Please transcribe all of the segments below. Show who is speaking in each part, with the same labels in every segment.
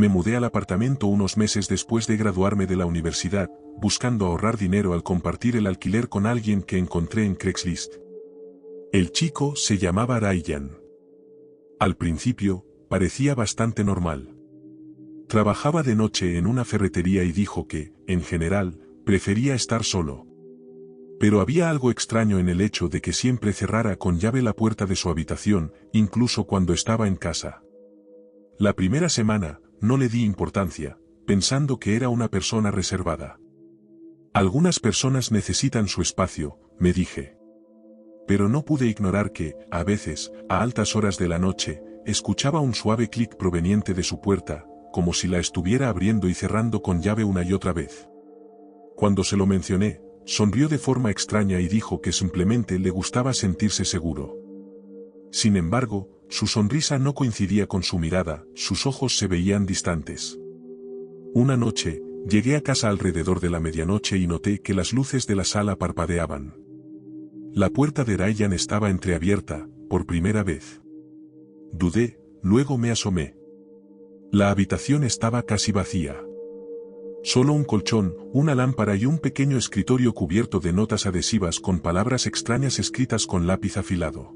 Speaker 1: Me mudé al apartamento unos meses después de graduarme de la universidad, buscando ahorrar dinero al compartir el alquiler con alguien que encontré en Craigslist. El chico se llamaba Ryan. Al principio, parecía bastante normal. Trabajaba de noche en una ferretería y dijo que, en general, prefería estar solo. Pero había algo extraño en el hecho de que siempre cerrara con llave la puerta de su habitación, incluso cuando estaba en casa. La primera semana, no le di importancia, pensando que era una persona reservada. Algunas personas necesitan su espacio, me dije. Pero no pude ignorar que, a veces, a altas horas de la noche, escuchaba un suave clic proveniente de su puerta, como si la estuviera abriendo y cerrando con llave una y otra vez. Cuando se lo mencioné, sonrió de forma extraña y dijo que simplemente le gustaba sentirse seguro. Sin embargo, su sonrisa no coincidía con su mirada, sus ojos se veían distantes. Una noche, llegué a casa alrededor de la medianoche y noté que las luces de la sala parpadeaban. La puerta de Ryan estaba entreabierta, por primera vez. Dudé, luego me asomé. La habitación estaba casi vacía. Solo un colchón, una lámpara y un pequeño escritorio cubierto de notas adhesivas con palabras extrañas escritas con lápiz afilado.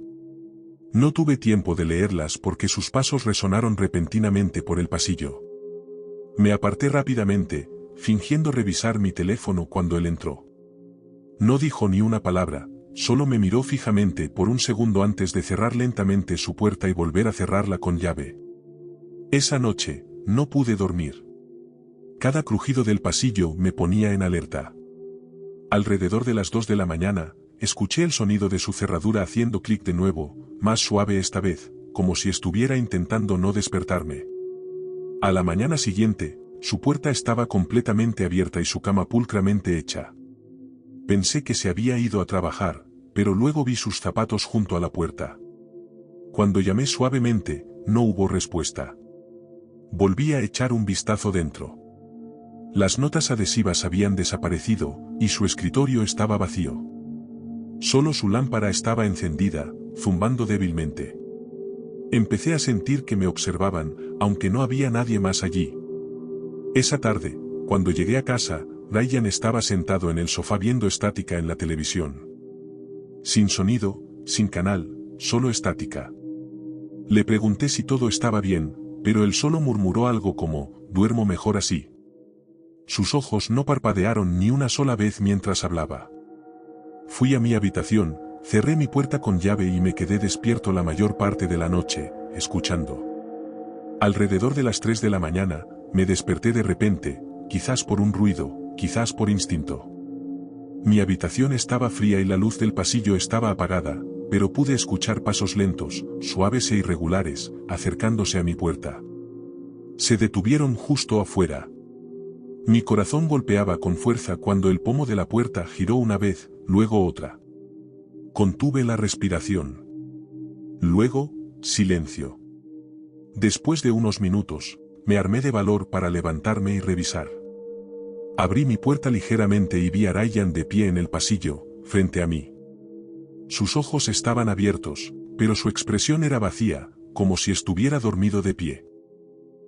Speaker 1: No tuve tiempo de leerlas porque sus pasos resonaron repentinamente por el pasillo. Me aparté rápidamente, fingiendo revisar mi teléfono cuando él entró. No dijo ni una palabra, solo me miró fijamente por un segundo antes de cerrar lentamente su puerta y volver a cerrarla con llave. Esa noche, no pude dormir. Cada crujido del pasillo me ponía en alerta. Alrededor de las 2 de la mañana, escuché el sonido de su cerradura haciendo clic de nuevo, más suave esta vez, como si estuviera intentando no despertarme. A la mañana siguiente, su puerta estaba completamente abierta y su cama pulcramente hecha. Pensé que se había ido a trabajar, pero luego vi sus zapatos junto a la puerta. Cuando llamé suavemente, no hubo respuesta. Volví a echar un vistazo dentro. Las notas adhesivas habían desaparecido, y su escritorio estaba vacío. Solo su lámpara estaba encendida, zumbando débilmente. Empecé a sentir que me observaban, aunque no había nadie más allí. Esa tarde, cuando llegué a casa, Ryan estaba sentado en el sofá viendo estática en la televisión. Sin sonido, sin canal, solo estática. Le pregunté si todo estaba bien, pero él solo murmuró algo como, «Duermo mejor así». Sus ojos no parpadearon ni una sola vez mientras hablaba. Fui a mi habitación, cerré mi puerta con llave y me quedé despierto la mayor parte de la noche, escuchando. Alrededor de las 3 de la mañana, me desperté de repente, quizás por un ruido, quizás por instinto. Mi habitación estaba fría y la luz del pasillo estaba apagada, pero pude escuchar pasos lentos, suaves e irregulares, acercándose a mi puerta. Se detuvieron justo afuera. Mi corazón golpeaba con fuerza cuando el pomo de la puerta giró una vez, luego otra. Contuve la respiración. Luego, silencio. Después de unos minutos, me armé de valor para levantarme y revisar. Abrí mi puerta ligeramente y vi a Ryan de pie en el pasillo, frente a mí. Sus ojos estaban abiertos, pero su expresión era vacía, como si estuviera dormido de pie.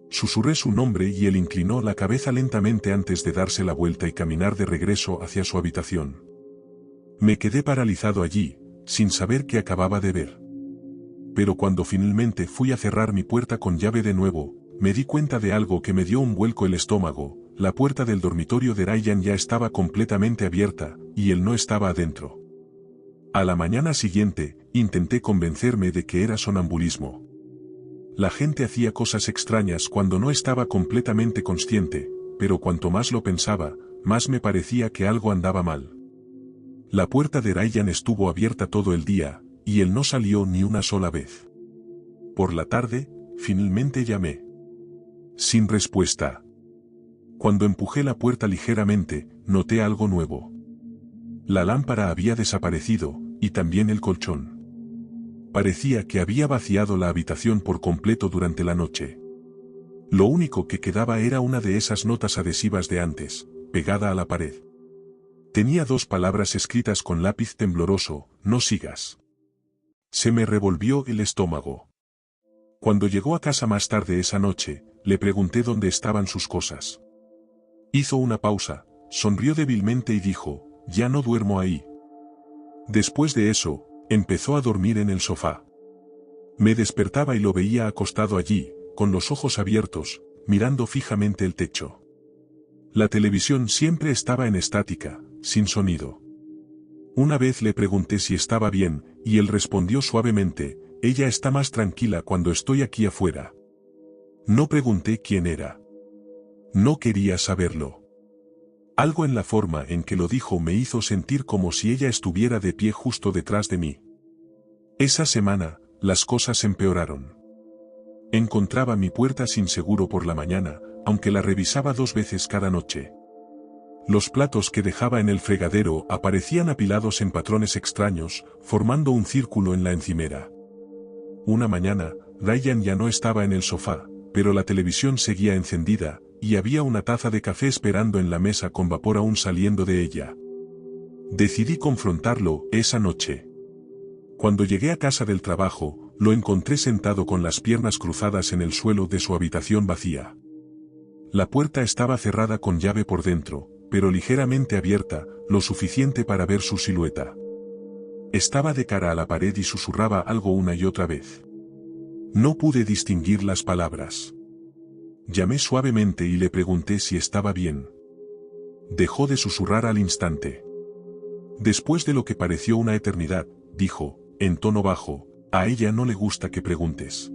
Speaker 1: Susurré su nombre y él inclinó la cabeza lentamente antes de darse la vuelta y caminar de regreso hacia su habitación. Me quedé paralizado allí, sin saber qué acababa de ver. Pero cuando finalmente fui a cerrar mi puerta con llave de nuevo, me di cuenta de algo que me dio un vuelco el estómago. La puerta del dormitorio de Ryan ya estaba completamente abierta, y él no estaba adentro. A la mañana siguiente, intenté convencerme de que era sonambulismo. La gente hacía cosas extrañas cuando no estaba completamente consciente, pero cuanto más lo pensaba, más me parecía que algo andaba mal. La puerta de Ryan estuvo abierta todo el día, y él no salió ni una sola vez. Por la tarde, finalmente llamé. Sin respuesta. Cuando empujé la puerta ligeramente, noté algo nuevo. La lámpara había desaparecido, y también el colchón. Parecía que había vaciado la habitación por completo durante la noche. Lo único que quedaba era una de esas notas adhesivas de antes, pegada a la pared. Tenía 2 palabras escritas con lápiz tembloroso: «No sigas». Se me revolvió el estómago. Cuando llegó a casa más tarde esa noche, le pregunté dónde estaban sus cosas. Hizo una pausa, sonrió débilmente y dijo, ya no duermo ahí. Después de eso, empezó a dormir en el sofá. Me despertaba y lo veía acostado allí, con los ojos abiertos, mirando fijamente el techo. La televisión siempre estaba en estática, sin sonido. Una vez le pregunté si estaba bien, y él respondió suavemente, ella está más tranquila cuando estoy aquí afuera. No pregunté quién era. No quería saberlo. Algo en la forma en que lo dijo me hizo sentir como si ella estuviera de pie justo detrás de mí. Esa semana, las cosas empeoraron. Encontraba mi puerta sin seguro por la mañana, aunque la revisaba 2 veces cada noche. Los platos que dejaba en el fregadero aparecían apilados en patrones extraños, formando un círculo en la encimera. Una mañana, Ryan ya no estaba en el sofá, pero la televisión seguía encendida, y había una taza de café esperando en la mesa con vapor aún saliendo de ella. Decidí confrontarlo esa noche. Cuando llegué a casa del trabajo, lo encontré sentado con las piernas cruzadas en el suelo de su habitación vacía. La puerta estaba cerrada con llave por dentro, pero ligeramente abierta, lo suficiente para ver su silueta. Estaba de cara a la pared y susurraba algo una y otra vez. No pude distinguir las palabras. Llamé suavemente y le pregunté si estaba bien. Dejó de susurrar al instante. Después de lo que pareció una eternidad, dijo, en tono bajo, a ella no le gusta que preguntes.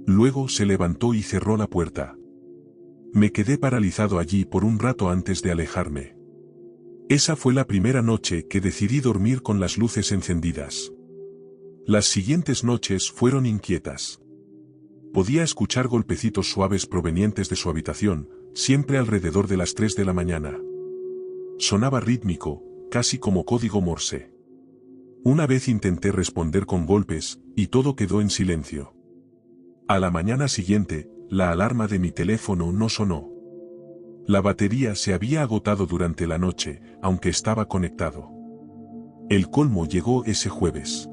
Speaker 1: Luego se levantó y cerró la puerta. Me quedé paralizado allí por un rato antes de alejarme. Esa fue la primera noche que decidí dormir con las luces encendidas. Las siguientes noches fueron inquietas. Podía escuchar golpecitos suaves provenientes de su habitación, siempre alrededor de las 3 de la mañana. Sonaba rítmico, casi como código Morse. Una vez intenté responder con golpes, y todo quedó en silencio. A la mañana siguiente, la alarma de mi teléfono no sonó. La batería se había agotado durante la noche, aunque estaba conectado. El colmo llegó ese jueves.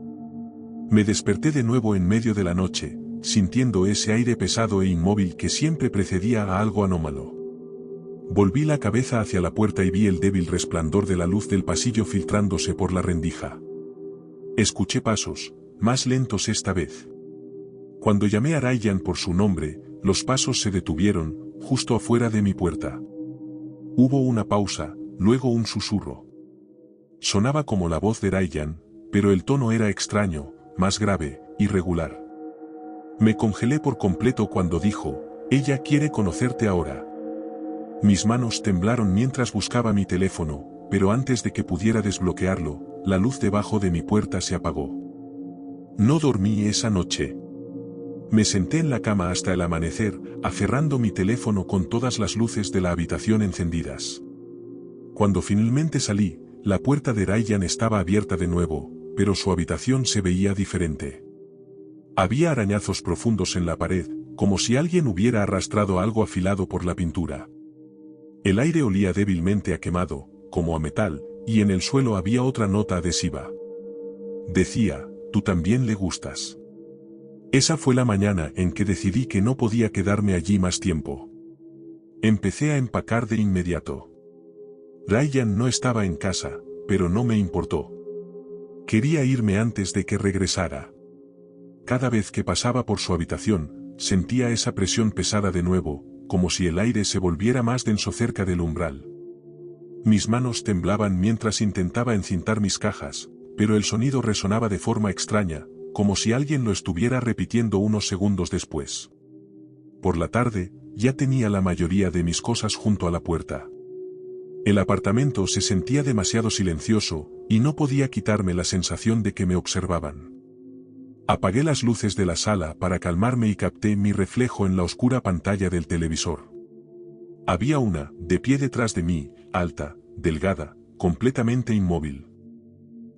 Speaker 1: Me desperté de nuevo en medio de la noche, sintiendo ese aire pesado e inmóvil que siempre precedía a algo anómalo. Volví la cabeza hacia la puerta y vi el débil resplandor de la luz del pasillo filtrándose por la rendija. Escuché pasos, más lentos esta vez. Cuando llamé a Ryan por su nombre, los pasos se detuvieron, justo afuera de mi puerta. Hubo una pausa, luego un susurro. Sonaba como la voz de Ryan, pero el tono era extraño, más grave, irregular. Me congelé por completo cuando dijo, ella quiere conocerte ahora. Mis manos temblaron mientras buscaba mi teléfono, pero antes de que pudiera desbloquearlo, la luz debajo de mi puerta se apagó. No dormí esa noche. Me senté en la cama hasta el amanecer, aferrando mi teléfono con todas las luces de la habitación encendidas. Cuando finalmente salí, la puerta de Ryan estaba abierta de nuevo, pero su habitación se veía diferente. Había arañazos profundos en la pared, como si alguien hubiera arrastrado algo afilado por la pintura. El aire olía débilmente a quemado, como a metal, y en el suelo había otra nota adhesiva. Decía, tú también le gustas. Esa fue la mañana en que decidí que no podía quedarme allí más tiempo. Empecé a empacar de inmediato. Ryan no estaba en casa, pero no me importó. Quería irme antes de que regresara. Cada vez que pasaba por su habitación, sentía esa presión pesada de nuevo, como si el aire se volviera más denso cerca del umbral. Mis manos temblaban mientras intentaba encintar mis cajas, pero el sonido resonaba de forma extraña, como si alguien lo estuviera repitiendo unos segundos después. Por la tarde, ya tenía la mayoría de mis cosas junto a la puerta. El apartamento se sentía demasiado silencioso, y no podía quitarme la sensación de que me observaban. Apagué las luces de la sala para calmarme y capté mi reflejo en la oscura pantalla del televisor. Había una, de pie detrás de mí, alta, delgada, completamente inmóvil.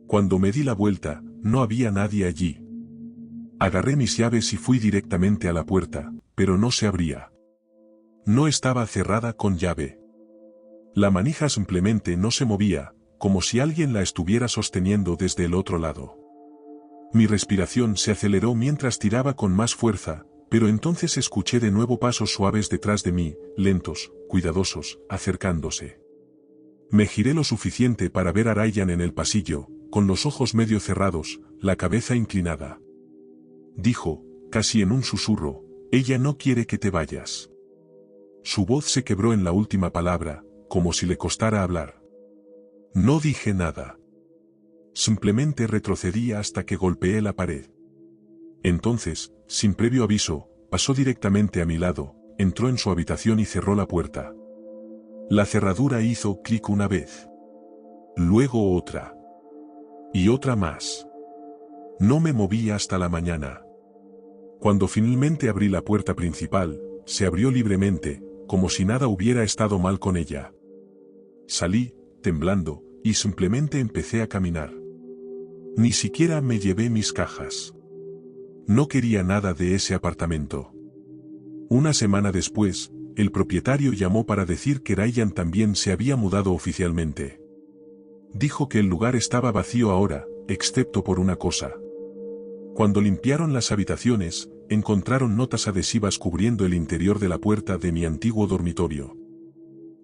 Speaker 1: Cuando me di la vuelta, no había nadie allí. Agarré mis llaves y fui directamente a la puerta, pero no se abría. No estaba cerrada con llave. La manija simplemente no se movía, como si alguien la estuviera sosteniendo desde el otro lado. Mi respiración se aceleró mientras tiraba con más fuerza, pero entonces escuché de nuevo pasos suaves detrás de mí, lentos, cuidadosos, acercándose. Me giré lo suficiente para ver a Ryan en el pasillo, con los ojos medio cerrados, la cabeza inclinada. Dijo, casi en un susurro, ella no quiere que te vayas. Su voz se quebró en la última palabra, como si le costara hablar. No dije nada. Simplemente retrocedí hasta que golpeé la pared. Entonces, sin previo aviso, pasó directamente a mi lado, entró en su habitación y cerró la puerta. La cerradura hizo clic una vez. Luego otra. Y otra más. No me moví hasta la mañana. Cuando finalmente abrí la puerta principal, se abrió libremente, como si nada hubiera estado mal con ella. Salí, temblando, y simplemente empecé a caminar. Ni siquiera me llevé mis cajas. No quería nada de ese apartamento. Una semana después, el propietario llamó para decir que Ryan también se había mudado oficialmente. Dijo que el lugar estaba vacío ahora, excepto por una cosa. Cuando limpiaron las habitaciones, encontraron notas adhesivas cubriendo el interior de la puerta de mi antiguo dormitorio.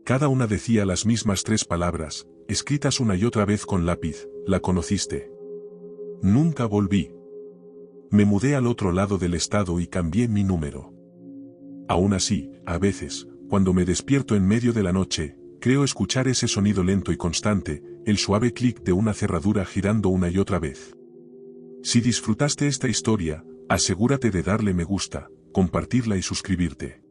Speaker 1: Cada una decía las mismas 3 palabras, escritas una y otra vez con lápiz: ¿la conociste? Nunca volví. Me mudé al otro lado del estado y cambié mi número. Aún así, a veces, cuando me despierto en medio de la noche, creo escuchar ese sonido lento y constante, el suave clic de una cerradura girando una y otra vez. Si disfrutaste esta historia, asegúrate de darle me gusta, compartirla y suscribirte.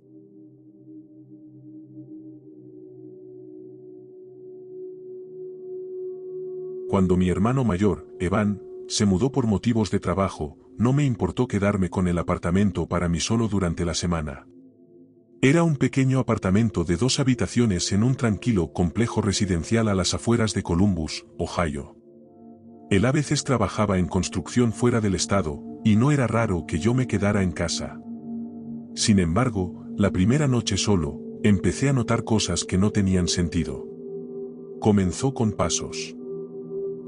Speaker 1: Cuando mi hermano mayor, Evan, se mudó por motivos de trabajo, no me importó quedarme con el apartamento para mí solo durante la semana. Era un pequeño apartamento de 2 habitaciones en un tranquilo complejo residencial a las afueras de Columbus, Ohio. Él a veces trabajaba en construcción fuera del estado, y no era raro que yo me quedara en casa. Sin embargo, la primera noche solo, empecé a notar cosas que no tenían sentido. Comenzó con pasos.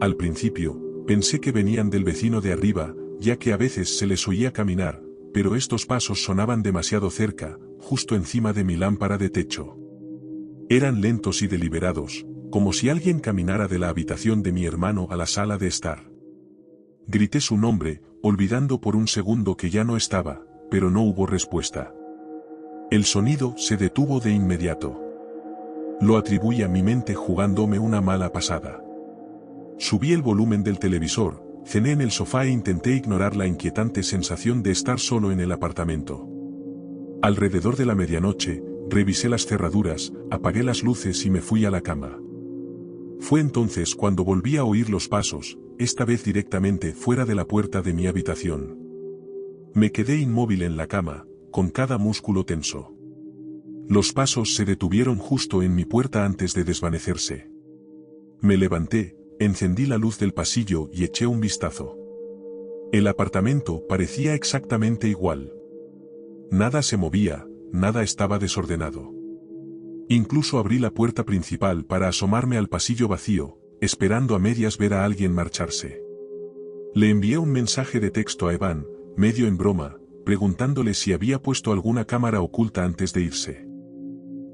Speaker 1: Al principio, pensé que venían del vecino de arriba, ya que a veces se les oía caminar, pero estos pasos sonaban demasiado cerca, justo encima de mi lámpara de techo. Eran lentos y deliberados, como si alguien caminara de la habitación de mi hermano a la sala de estar. Grité su nombre, olvidando por un segundo que ya no estaba, pero no hubo respuesta. El sonido se detuvo de inmediato. Lo atribuí a mi mente jugándome una mala pasada. Subí el volumen del televisor, cené en el sofá e intenté ignorar la inquietante sensación de estar solo en el apartamento. Alrededor de la medianoche, revisé las cerraduras, apagué las luces y me fui a la cama. Fue entonces cuando volví a oír los pasos, esta vez directamente fuera de la puerta de mi habitación. Me quedé inmóvil en la cama, con cada músculo tenso. Los pasos se detuvieron justo en mi puerta antes de desvanecerse. Me levanté, encendí la luz del pasillo y eché un vistazo. El apartamento parecía exactamente igual. Nada se movía, nada estaba desordenado. Incluso abrí la puerta principal para asomarme al pasillo vacío, esperando a medias ver a alguien marcharse. Le envié un mensaje de texto a Evan, medio en broma, preguntándole si había puesto alguna cámara oculta antes de irse.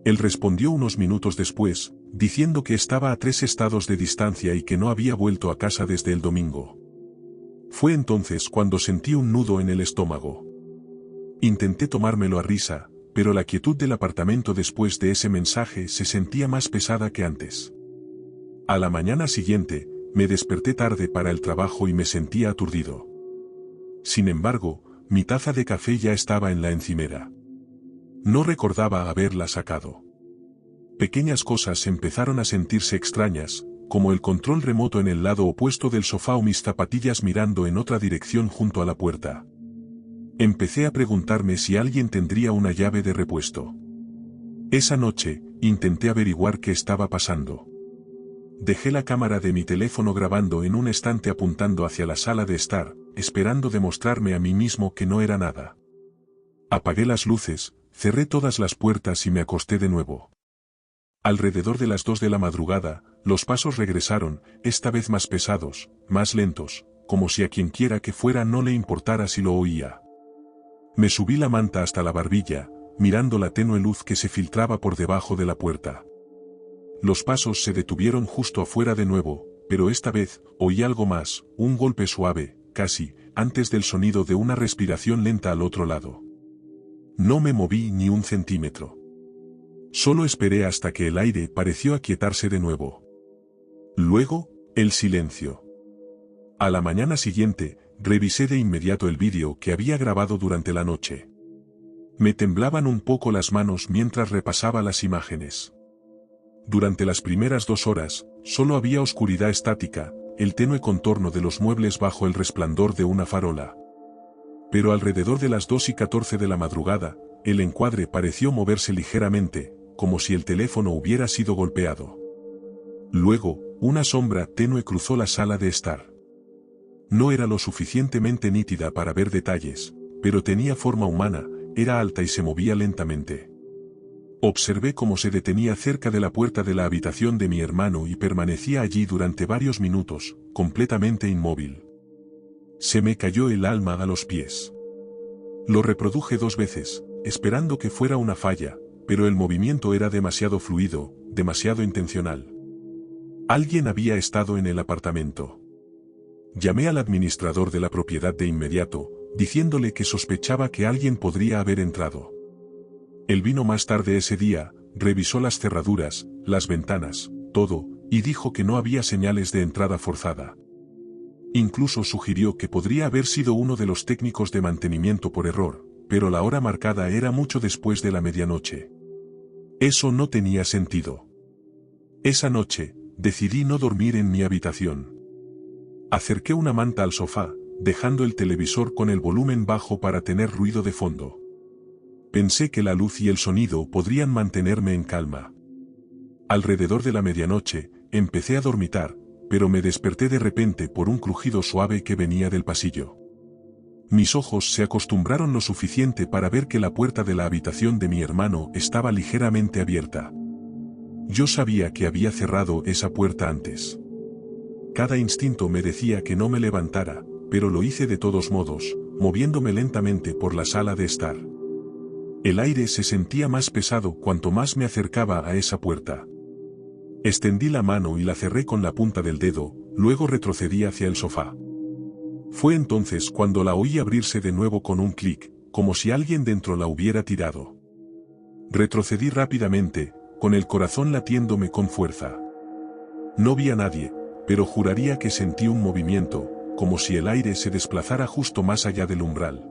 Speaker 1: Él respondió unos minutos después, diciendo que estaba a 3 estados de distancia y que no había vuelto a casa desde el domingo. Fue entonces cuando sentí un nudo en el estómago. Intenté tomármelo a risa, pero la quietud del apartamento después de ese mensaje se sentía más pesada que antes. A la mañana siguiente, me desperté tarde para el trabajo y me sentía aturdido. Sin embargo, mi taza de café ya estaba en la encimera. No recordaba haberla sacado. Pequeñas cosas empezaron a sentirse extrañas, como el control remoto en el lado opuesto del sofá o mis zapatillas mirando en otra dirección junto a la puerta. Empecé a preguntarme si alguien tendría una llave de repuesto. Esa noche, intenté averiguar qué estaba pasando. Dejé la cámara de mi teléfono grabando en un estante apuntando hacia la sala de estar, esperando demostrarme a mí mismo que no era nada. Apagué las luces, cerré todas las puertas y me acosté de nuevo. Alrededor de las 2 de la madrugada, los pasos regresaron, esta vez más pesados, más lentos, como si a quien quiera que fuera no le importara si lo oía. Me subí la manta hasta la barbilla, mirando la tenue luz que se filtraba por debajo de la puerta. Los pasos se detuvieron justo afuera de nuevo, pero esta vez oí algo más, un golpe suave, casi, antes del sonido de una respiración lenta al otro lado. No me moví ni un centímetro. Solo esperé hasta que el aire pareció aquietarse de nuevo. Luego, el silencio. A la mañana siguiente, revisé de inmediato el vídeo que había grabado durante la noche. Me temblaban un poco las manos mientras repasaba las imágenes. Durante las primeras 2 horas, solo había oscuridad estática, el tenue contorno de los muebles bajo el resplandor de una farola. Pero alrededor de las 2:14 de la madrugada, el encuadre pareció moverse ligeramente, como si el teléfono hubiera sido golpeado. Luego, una sombra tenue cruzó la sala de estar. No era lo suficientemente nítida para ver detalles, pero tenía forma humana, era alta y se movía lentamente. Observé cómo se detenía cerca de la puerta de la habitación de mi hermano y permanecía allí durante varios minutos, completamente inmóvil. Se me cayó el alma a los pies. Lo reproduje 2 veces, esperando que fuera una falla, pero el movimiento era demasiado fluido, demasiado intencional. Alguien había estado en el apartamento. Llamé al administrador de la propiedad de inmediato, diciéndole que sospechaba que alguien podría haber entrado. Él vino más tarde ese día, revisó las cerraduras, las ventanas, todo, y dijo que no había señales de entrada forzada. Incluso sugirió que podría haber sido uno de los técnicos de mantenimiento por error, pero la hora marcada era mucho después de la medianoche. Eso no tenía sentido. Esa noche, decidí no dormir en mi habitación. Acerqué una manta al sofá, dejando el televisor con el volumen bajo para tener ruido de fondo. Pensé que la luz y el sonido podrían mantenerme en calma. Alrededor de la medianoche, empecé a dormitar, pero me desperté de repente por un crujido suave que venía del pasillo. Mis ojos se acostumbraron lo suficiente para ver que la puerta de la habitación de mi hermano estaba ligeramente abierta. Yo sabía que había cerrado esa puerta antes. Cada instinto me decía que no me levantara, pero lo hice de todos modos, moviéndome lentamente por la sala de estar. El aire se sentía más pesado cuanto más me acercaba a esa puerta. Extendí la mano y la cerré con la punta del dedo, luego retrocedí hacia el sofá. Fue entonces cuando la oí abrirse de nuevo con un clic, como si alguien dentro la hubiera tirado. Retrocedí rápidamente, con el corazón latiéndome con fuerza. No vi a nadie, pero juraría que sentí un movimiento, como si el aire se desplazara justo más allá del umbral.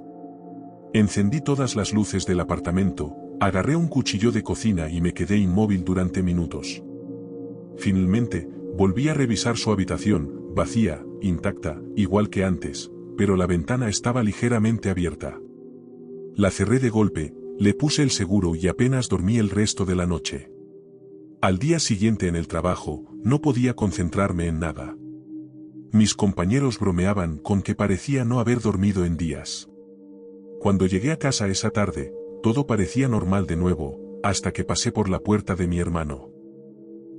Speaker 1: Encendí todas las luces del apartamento, agarré un cuchillo de cocina y me quedé inmóvil durante minutos. Finalmente, volví a revisar su habitación, vacía, intacta, igual que antes, pero la ventana estaba ligeramente abierta. La cerré de golpe, le puse el seguro y apenas dormí el resto de la noche. Al día siguiente en el trabajo, no podía concentrarme en nada. Mis compañeros bromeaban con que parecía no haber dormido en días. Cuando llegué a casa esa tarde, todo parecía normal de nuevo, hasta que pasé por la puerta de mi hermano.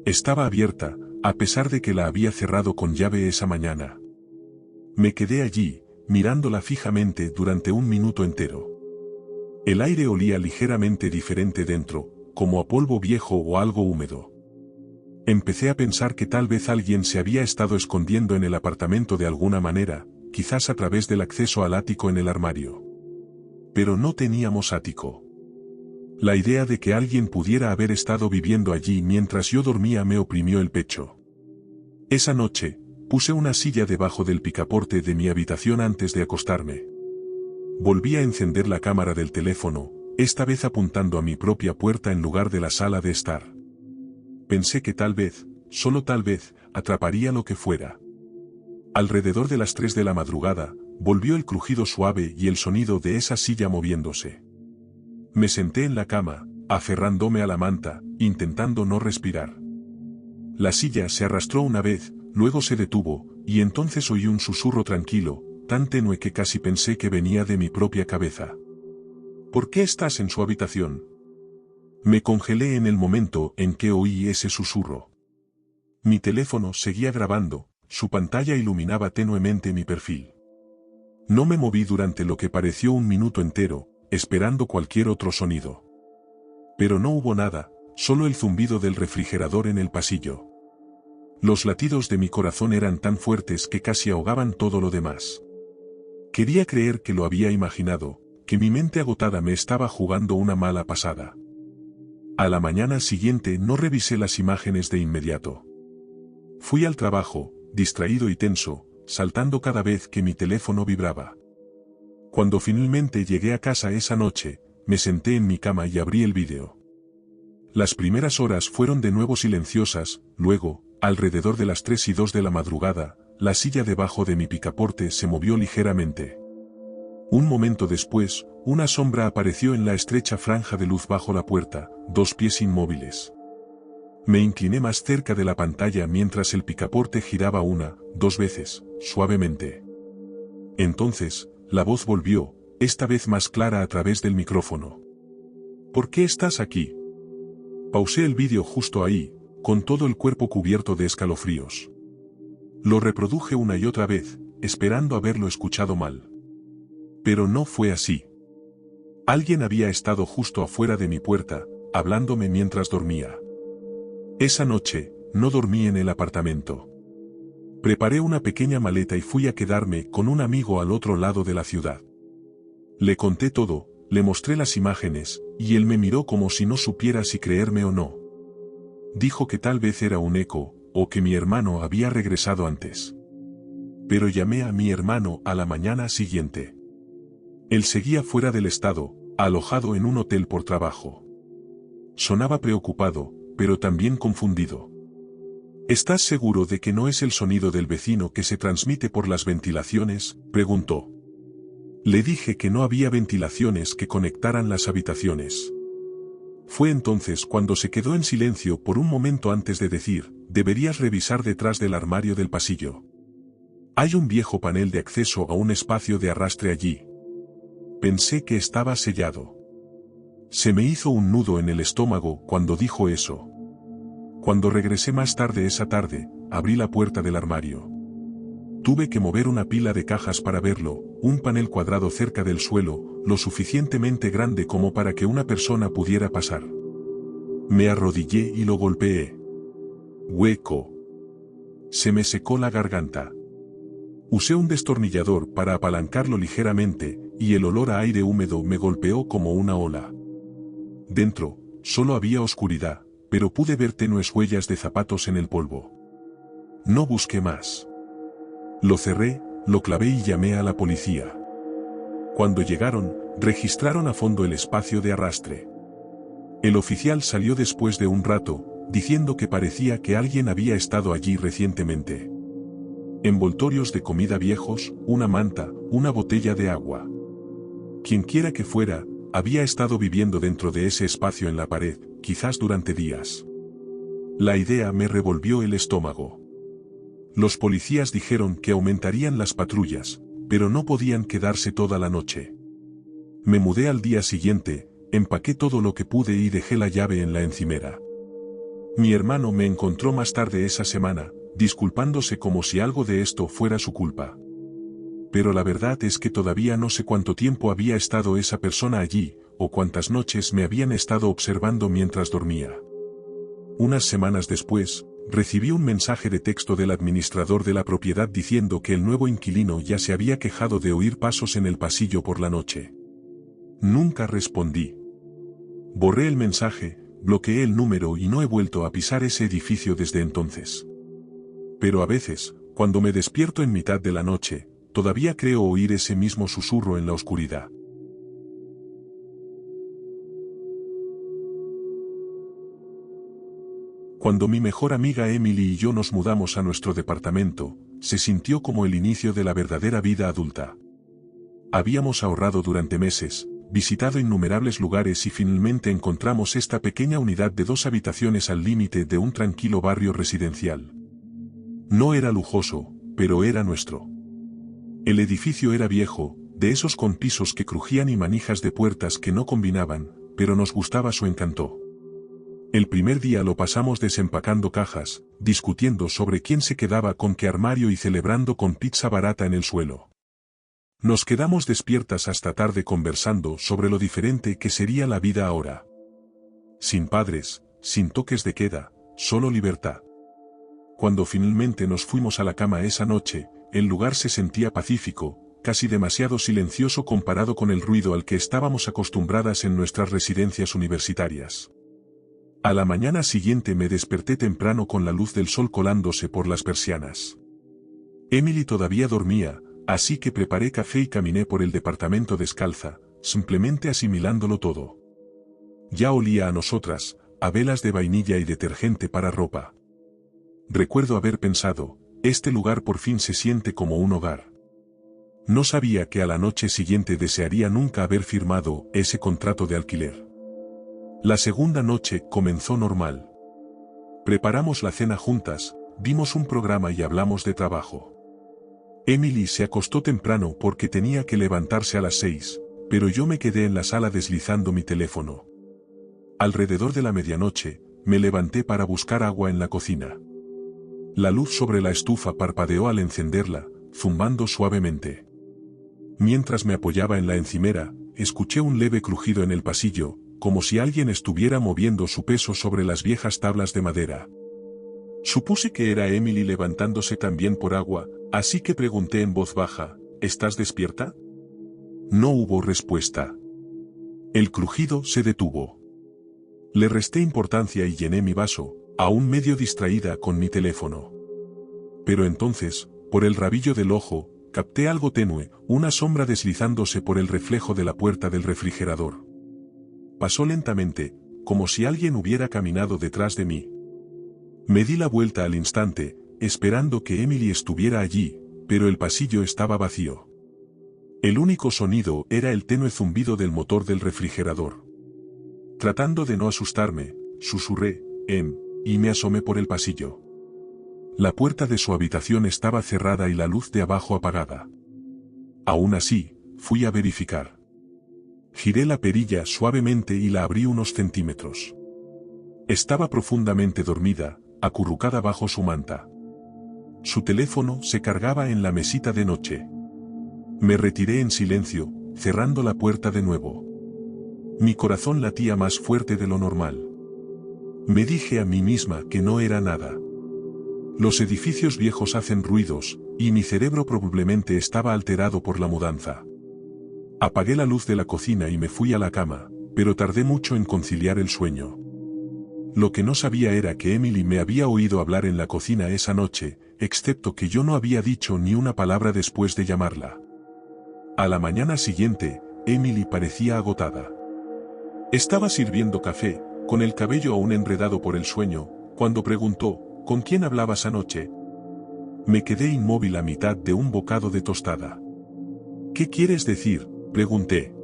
Speaker 1: Estaba abierta, a pesar de que la había cerrado con llave esa mañana. Me quedé allí, mirándola fijamente durante un minuto entero. El aire olía ligeramente diferente dentro, como a polvo viejo o algo húmedo. Empecé a pensar que tal vez alguien se había estado escondiendo en el apartamento de alguna manera, quizás a través del acceso al ático en el armario. Pero no teníamos ático. La idea de que alguien pudiera haber estado viviendo allí mientras yo dormía me oprimió el pecho. Esa noche, puse una silla debajo del picaporte de mi habitación antes de acostarme. Volví a encender la cámara del teléfono, esta vez apuntando a mi propia puerta en lugar de la sala de estar. Pensé que tal vez, solo tal vez, atraparía lo que fuera. Alrededor de las 3 de la madrugada, volvió el crujido suave y el sonido de esa silla moviéndose. Me senté en la cama, aferrándome a la manta, intentando no respirar. La silla se arrastró una vez, luego se detuvo, y entonces oí un susurro tranquilo, tan tenue que casi pensé que venía de mi propia cabeza. ¿Por qué estás en su habitación? Me congelé en el momento en que oí ese susurro. Mi teléfono seguía grabando, su pantalla iluminaba tenuemente mi perfil. No me moví durante lo que pareció un minuto entero, esperando cualquier otro sonido. Pero no hubo nada, solo el zumbido del refrigerador en el pasillo. Los latidos de mi corazón eran tan fuertes que casi ahogaban todo lo demás. Quería creer que lo había imaginado, que mi mente agotada me estaba jugando una mala pasada. A la mañana siguiente no revisé las imágenes de inmediato. Fui al trabajo, distraído y tenso, saltando cada vez que mi teléfono vibraba. Cuando finalmente llegué a casa esa noche, me senté en mi cama y abrí el vídeo. Las primeras horas fueron de nuevo silenciosas, luego, alrededor de las 3:02 de la madrugada, la silla debajo de mi picaporte se movió ligeramente. Un momento después, una sombra apareció en la estrecha franja de luz bajo la puerta, 2 pies inmóviles. Me incliné más cerca de la pantalla mientras el picaporte giraba 2 veces, suavemente. Entonces, la voz volvió, esta vez más clara a través del micrófono. ¿Por qué estás aquí? Pausé el vídeo justo ahí, con todo el cuerpo cubierto de escalofríos. Lo reproduje una y otra vez, esperando haberlo escuchado mal. Pero no fue así. Alguien había estado justo afuera de mi puerta, hablándome mientras dormía. Esa noche, no dormí en el apartamento. Preparé una pequeña maleta y fui a quedarme con un amigo al otro lado de la ciudad. Le conté todo, le mostré las imágenes, y él me miró como si no supiera si creerme o no. Dijo que tal vez era un eco, o que mi hermano había regresado antes. Pero llamé a mi hermano a la mañana siguiente. Él seguía fuera del estado, alojado en un hotel por trabajo. Sonaba preocupado, pero también confundido. ¿Estás seguro de que no es el sonido del vecino que se transmite por las ventilaciones?, preguntó. Le dije que no había ventilaciones que conectaran las habitaciones. Fue entonces cuando se quedó en silencio por un momento antes de decir, deberías revisar detrás del armario del pasillo. Hay un viejo panel de acceso a un espacio de arrastre allí. Pensé que estaba sellado. Se me hizo un nudo en el estómago cuando dijo eso. Cuando regresé más tarde esa tarde, abrí la puerta del armario. Tuve que mover una pila de cajas para verlo, un panel cuadrado cerca del suelo, lo suficientemente grande como para que una persona pudiera pasar. Me arrodillé y lo golpeé. Hueco. Se me secó la garganta. Usé un destornillador para apalancarlo ligeramente, y el olor a aire húmedo me golpeó como una ola. Dentro, solo había oscuridad, pero pude ver tenues huellas de zapatos en el polvo. No busqué más. Lo cerré, lo clavé y llamé a la policía. Cuando llegaron, registraron a fondo el espacio de arrastre. El oficial salió después de un rato, diciendo que parecía que alguien había estado allí recientemente. Envoltorios de comida viejos, una manta, una botella de agua. Quienquiera que fuera, había estado viviendo dentro de ese espacio en la pared, quizás durante días. La idea me revolvió el estómago. Los policías dijeron que aumentarían las patrullas, pero no podían quedarse toda la noche. Me mudé al día siguiente, empaqué todo lo que pude y dejé la llave en la encimera. Mi hermano me encontró más tarde esa semana, disculpándose como si algo de esto fuera su culpa. Pero la verdad es que todavía no sé cuánto tiempo había estado esa persona allí, o cuántas noches me habían estado observando mientras dormía. Unas semanas después, recibí un mensaje de texto del administrador de la propiedad diciendo que el nuevo inquilino ya se había quejado de oír pasos en el pasillo por la noche. Nunca respondí. Borré el mensaje, bloqueé el número y no he vuelto a pisar ese edificio desde entonces. Pero a veces, cuando me despierto en mitad de la noche, todavía creo oír ese mismo susurro en la oscuridad. Cuando mi mejor amiga Emily y yo nos mudamos a nuestro departamento, se sintió como el inicio de la verdadera vida adulta. Habíamos ahorrado durante meses, visitado innumerables lugares y finalmente encontramos esta pequeña unidad de 2 habitaciones al límite de un tranquilo barrio residencial. No era lujoso, pero era nuestro. El edificio era viejo, de esos con pisos que crujían y manijas de puertas que no combinaban, pero nos gustaba su encanto. El primer día lo pasamos desempacando cajas, discutiendo sobre quién se quedaba con qué armario y celebrando con pizza barata en el suelo. Nos quedamos despiertas hasta tarde conversando sobre lo diferente que sería la vida ahora. Sin padres, sin toques de queda, solo libertad. Cuando finalmente nos fuimos a la cama esa noche, el lugar se sentía pacífico, casi demasiado silencioso comparado con el ruido al que estábamos acostumbradas en nuestras residencias universitarias. A la mañana siguiente me desperté temprano con la luz del sol colándose por las persianas. Emily todavía dormía, así que preparé café y caminé por el departamento descalza, simplemente asimilándolo todo. Ya olía a nosotras, a velas de vainilla y detergente para ropa. Recuerdo haber pensado, este lugar por fin se siente como un hogar. No sabía que a la noche siguiente desearía nunca haber firmado ese contrato de alquiler. La segunda noche comenzó normal. Preparamos la cena juntas, vimos un programa y hablamos de trabajo. Emily se acostó temprano porque tenía que levantarse a las 6, pero yo me quedé en la sala deslizando mi teléfono. Alrededor de la medianoche, me levanté para buscar agua en la cocina. La luz sobre la estufa parpadeó al encenderla, zumbando suavemente. Mientras me apoyaba en la encimera, escuché un leve crujido en el pasillo, como si alguien estuviera moviendo su peso sobre las viejas tablas de madera. Supuse que era Emily levantándose también por agua, así que pregunté en voz baja, ¿estás despierta? No hubo respuesta. El crujido se detuvo. Le resté importancia y llené mi vaso, aún medio distraída con mi teléfono. Pero entonces, por el rabillo del ojo, capté algo tenue, una sombra deslizándose por el reflejo de la puerta del refrigerador. Pasó lentamente, como si alguien hubiera caminado detrás de mí. Me di la vuelta al instante, esperando que Emily estuviera allí, pero el pasillo estaba vacío. El único sonido era el tenue zumbido del motor del refrigerador. Tratando de no asustarme, susurré, y me asomé por el pasillo. La puerta de su habitación estaba cerrada y la luz de abajo apagada. Aún así, fui a verificar. Giré la perilla suavemente y la abrí unos centímetros. Estaba profundamente dormida, acurrucada bajo su manta. Su teléfono se cargaba en la mesita de noche. Me retiré en silencio, cerrando la puerta de nuevo. Mi corazón latía más fuerte de lo normal. Me dije a mí misma que no era nada. Los edificios viejos hacen ruidos, y mi cerebro probablemente estaba alterado por la mudanza. Apagué la luz de la cocina y me fui a la cama, pero tardé mucho en conciliar el sueño. Lo que no sabía era que Emily me había oído hablar en la cocina esa noche, excepto que yo no había dicho ni una palabra después de llamarla. A la mañana siguiente, Emily parecía agotada. Estaba sirviendo café, con el cabello aún enredado por el sueño, cuando preguntó, ¿con quién hablabas anoche? Me quedé inmóvil a mitad de un bocado de tostada. ¿Qué quieres decir?, pregunté.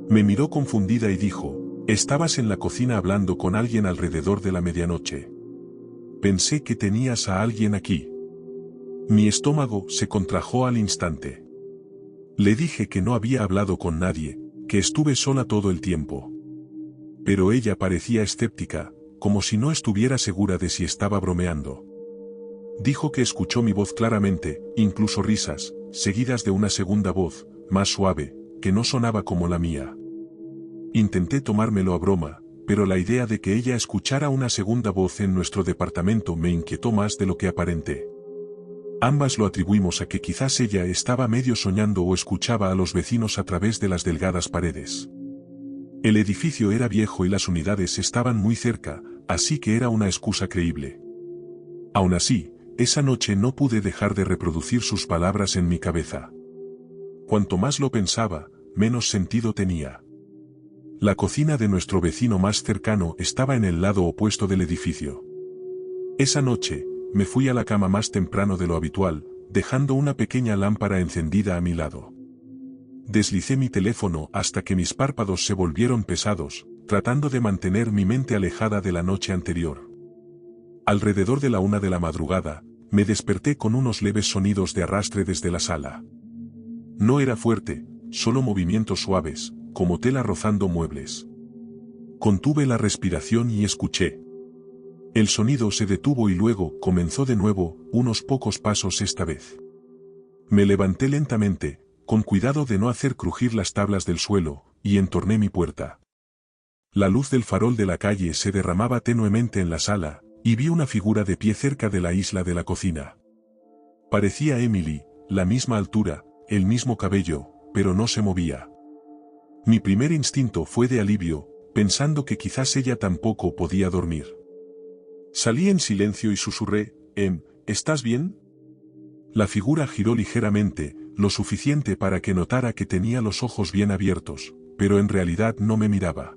Speaker 1: Me miró confundida y dijo, estabas en la cocina hablando con alguien alrededor de la medianoche. Pensé que tenías a alguien aquí. Mi estómago se contrajo al instante. Le dije que no había hablado con nadie, que estuve sola todo el tiempo. Pero ella parecía escéptica, como si no estuviera segura de si estaba bromeando. Dijo que escuchó mi voz claramente, incluso risas, seguidas de una segunda voz, más suave, que no sonaba como la mía. Intenté tomármelo a broma, pero la idea de que ella escuchara una segunda voz en nuestro departamento me inquietó más de lo que aparenté. Ambas lo atribuimos a que quizás ella estaba medio soñando o escuchaba a los vecinos a través de las delgadas paredes. El edificio era viejo y las unidades estaban muy cerca, así que era una excusa creíble. Aún así, esa noche no pude dejar de reproducir sus palabras en mi cabeza. Cuanto más lo pensaba, menos sentido tenía. La cocina de nuestro vecino más cercano estaba en el lado opuesto del edificio. Esa noche, me fui a la cama más temprano de lo habitual, dejando una pequeña lámpara encendida a mi lado. Deslicé mi teléfono hasta que mis párpados se volvieron pesados, tratando de mantener mi mente alejada de la noche anterior. Alrededor de la 1 de la madrugada, me desperté con unos leves sonidos de arrastre desde la sala. No era fuerte, solo movimientos suaves, como tela rozando muebles. Contuve la respiración y escuché. El sonido se detuvo y luego comenzó de nuevo, unos pocos pasos esta vez. Me levanté lentamente, con cuidado de no hacer crujir las tablas del suelo, y entorné mi puerta. La luz del farol de la calle se derramaba tenuemente en la sala, y vi una figura de pie cerca de la isla de la cocina. Parecía Emily, la misma altura, el mismo cabello, pero no se movía. Mi primer instinto fue de alivio, pensando que quizás ella tampoco podía dormir. Salí en silencio y susurré, ¿estás bien? La figura giró ligeramente, lo suficiente para que notara que tenía los ojos bien abiertos, pero en realidad no me miraba.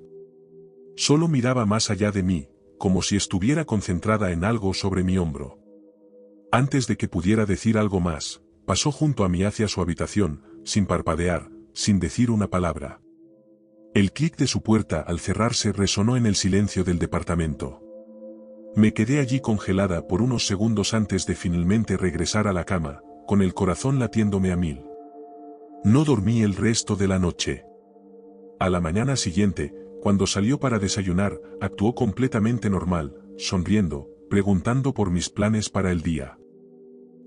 Speaker 1: Solo miraba más allá de mí, como si estuviera concentrada en algo sobre mi hombro. Antes de que pudiera decir algo más, pasó junto a mí hacia su habitación, sin parpadear, sin decir una palabra. El clic de su puerta al cerrarse resonó en el silencio del departamento. Me quedé allí congelada por unos segundos antes de finalmente regresar a la cama, con el corazón latiéndome a 1000. No dormí el resto de la noche. A la mañana siguiente, cuando salió para desayunar, actuó completamente normal, sonriendo, preguntando por mis planes para el día.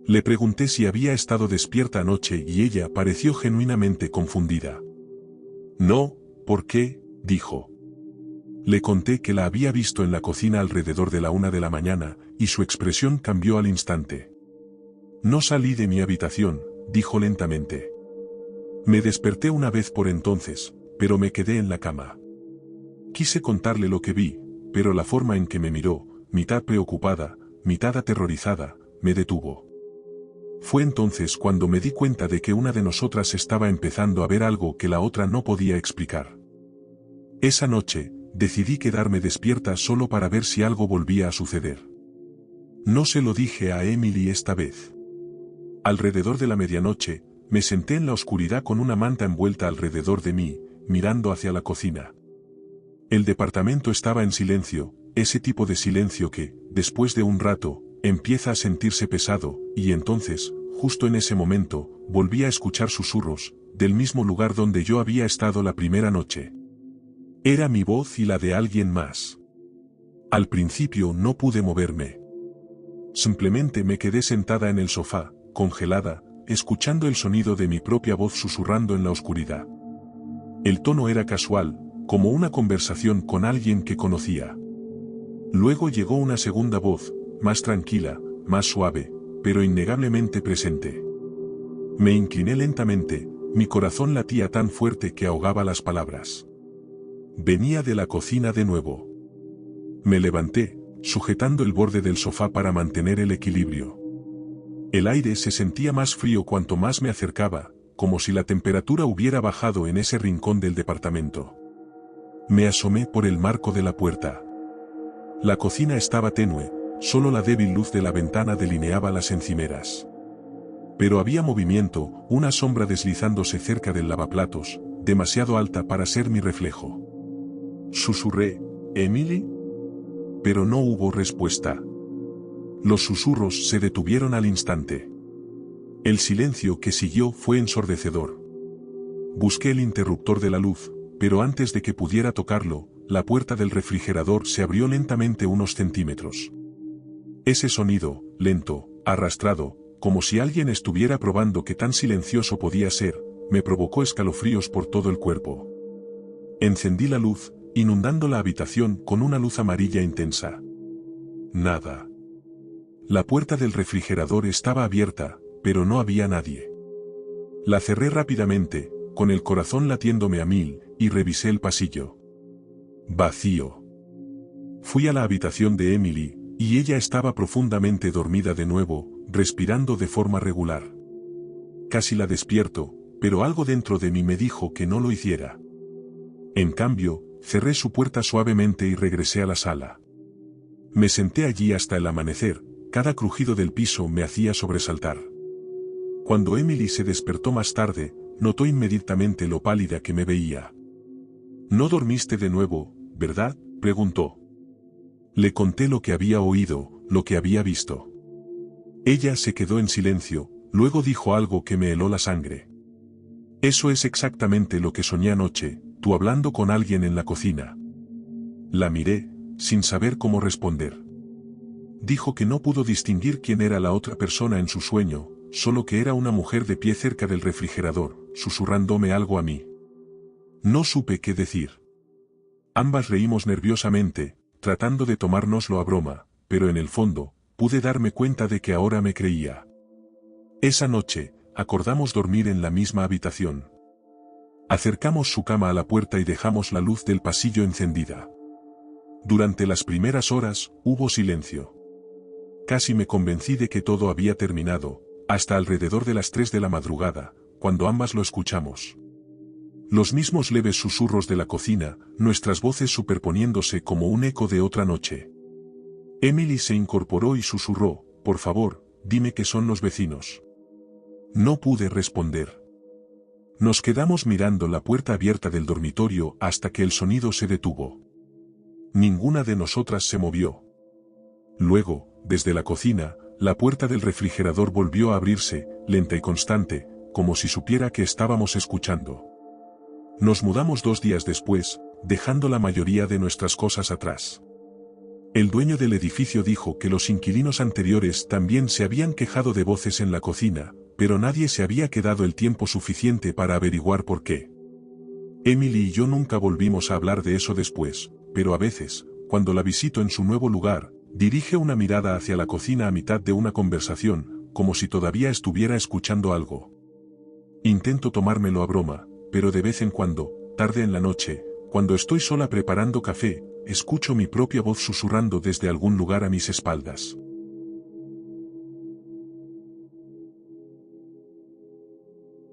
Speaker 1: Le pregunté si había estado despierta anoche y ella pareció genuinamente confundida. No, ¿por qué?, dijo. Le conté que la había visto en la cocina alrededor de la 1 de la mañana, y su expresión cambió al instante. No salí de mi habitación, dijo lentamente. Me desperté una vez por entonces, pero me quedé en la cama. Quise contarle lo que vi, pero la forma en que me miró, mitad preocupada, mitad aterrorizada, me detuvo. Fue entonces cuando me di cuenta de que una de nosotras estaba empezando a ver algo que la otra no podía explicar. Esa noche, decidí quedarme despierta solo para ver si algo volvía a suceder. No se lo dije a Emily esta vez. Alrededor de la medianoche, me senté en la oscuridad con una manta envuelta alrededor de mí, mirando hacia la cocina. El departamento estaba en silencio, ese tipo de silencio que, después de un rato, empieza a sentirse pesado, y entonces, justo en ese momento, volví a escuchar susurros, del mismo lugar donde yo había estado la primera noche. Era mi voz y la de alguien más. Al principio no pude moverme. Simplemente me quedé sentada en el sofá, congelada, escuchando el sonido de mi propia voz susurrando en la oscuridad. El tono era casual, como una conversación con alguien que conocía. Luego llegó una segunda voz, más tranquila, más suave, pero innegablemente presente. Me incliné lentamente, mi corazón latía tan fuerte que ahogaba las palabras. Venía de la cocina de nuevo. Me levanté, sujetando el borde del sofá para mantener el equilibrio. El aire se sentía más frío cuanto más me acercaba, como si la temperatura hubiera bajado en ese rincón del departamento. Me asomé por el marco de la puerta. La cocina estaba tenue, solo la débil luz de la ventana delineaba las encimeras. Pero había movimiento, una sombra deslizándose cerca del lavaplatos, demasiado alta para ser mi reflejo. Susurré, ¿Emily? Pero no hubo respuesta. Los susurros se detuvieron al instante. El silencio que siguió fue ensordecedor. Busqué el interruptor de la luz, pero antes de que pudiera tocarlo, la puerta del refrigerador se abrió lentamente unos centímetros. Ese sonido, lento, arrastrado, como si alguien estuviera probando qué tan silencioso podía ser, me provocó escalofríos por todo el cuerpo. Encendí la luz, inundando la habitación con una luz amarilla intensa. Nada. La puerta del refrigerador estaba abierta, pero no había nadie. La cerré rápidamente, con el corazón latiéndome a 1000, y revisé el pasillo. Vacío. Fui a la habitación de Emily, y ella estaba profundamente dormida de nuevo, respirando de forma regular. Casi la despierto, pero algo dentro de mí me dijo que no lo hiciera. En cambio, cerré su puerta suavemente y regresé a la sala. Me senté allí hasta el amanecer, cada crujido del piso me hacía sobresaltar. Cuando Emily se despertó más tarde, notó inmediatamente lo pálida que me veía. «¿No dormiste de nuevo, verdad?», preguntó. Le conté lo que había oído, lo que había visto. Ella se quedó en silencio, luego dijo algo que me heló la sangre. «Eso es exactamente lo que soñé anoche, tú hablando con alguien en la cocina». La miré, sin saber cómo responder. Dijo que no pudo distinguir quién era la otra persona en su sueño, solo que era una mujer de pie cerca del refrigerador, susurrándome algo a mí. No supe qué decir. Ambas reímos nerviosamente, tratando de tomárnoslo a broma, pero en el fondo, pude darme cuenta de que ahora me creía. Esa noche, acordamos dormir en la misma habitación. Acercamos su cama a la puerta y dejamos la luz del pasillo encendida. Durante las primeras horas, hubo silencio. Casi me convencí de que todo había terminado, hasta alrededor de las 3 de la madrugada, cuando ambas lo escuchamos. Los mismos leves susurros de la cocina, nuestras voces superponiéndose como un eco de otra noche. Emily se incorporó y susurró, «Por favor, dime que son los vecinos». No pude responder. Nos quedamos mirando la puerta abierta del dormitorio hasta que el sonido se detuvo. Ninguna de nosotras se movió. Luego, desde la cocina, la puerta del refrigerador volvió a abrirse, lenta y constante, como si supiera que estábamos escuchando. Nos mudamos 2 días después, dejando la mayoría de nuestras cosas atrás. El dueño del edificio dijo que los inquilinos anteriores también se habían quejado de voces en la cocina, pero nadie se había quedado el tiempo suficiente para averiguar por qué. Emily y yo nunca volvimos a hablar de eso después, pero a veces, cuando la visito en su nuevo lugar, dirige una mirada hacia la cocina a mitad de una conversación, como si todavía estuviera escuchando algo. Intento tomármelo a broma, pero de vez en cuando, tarde en la noche, cuando estoy sola preparando café, escucho mi propia voz susurrando desde algún lugar a mis espaldas.